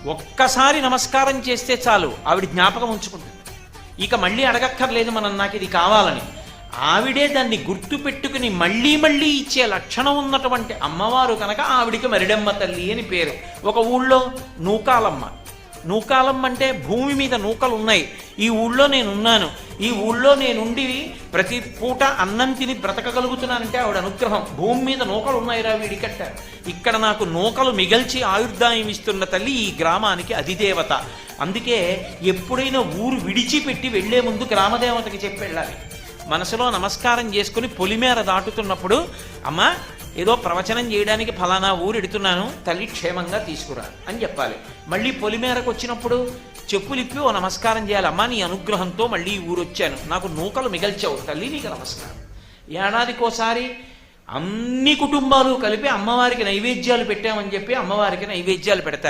ఒక్కసారి నమస్కారం చేస్తే చాలు ఆవిడ జ్ఞాపకం ఉంచుకుంటుంది. ఇక మళ్ళీ అడగక్కర్లేదు మనం నాకు ఇది కావాలని. ఆవిడే దాన్ని గుర్తు పెట్టుకుని మళ్ళీ మళ్ళీ ఇచ్చే లక్షణం ఉన్నటువంటి అమ్మవారు కనుక ఆవిడికి మరిడమ్మ తల్లి అని పేరు. ఒక ఊళ్ళో నూకాలమ్మ. నూకాలమ్మ అంటే భూమి మీద నూకలు ఉన్నాయి, ఈ ఊళ్ళో నేనున్నాను, ఈ ఊళ్ళో నేనుండి ప్రతి పూట అన్నం తిని బ్రతకగలుగుతున్నానంటే ఆవిడ అనుగ్రహం. భూమి మీద నూకలు ఉన్నాయిరా వీడికట్ట, ఇక్కడ నాకు నూకలు మిగల్చి ఆయుర్దాయం ఇస్తున్న తల్లి ఈ గ్రామానికి అధిదేవత. అందుకే ఎప్పుడైనా ఊరు విడిచిపెట్టి వెళ్లే ముందు గ్రామదేవతకి చెప్పి వెళ్ళాలి. మనసులో నమస్కారం చేసుకుని పొలిమేర దాటుతున్నప్పుడు, అమ్మ ఏదో ప్రవచనం చేయడానికి ఫలానా ఊరు ఎడుతున్నాను, తల్లి క్షేమంగా తీసుకురా అని చెప్పాలి. మళ్ళీ పొలిమేరకు వచ్చినప్పుడు చెప్పులిప్పి ఓ నమస్కారం చేయాలి. అమ్మ నీ అనుగ్రహంతో మళ్ళీ ఈ ఊరు వచ్చాను, నాకు నూకలు మిగల్చావు తల్లి, నీకు నమస్కారం. ఏడాదికోసారి అన్ని కుటుంబాలు కలిపి అమ్మవారికి నైవేద్యాలు పెట్టామని చెప్పి అమ్మవారికి నైవేద్యాలు పెడతారు.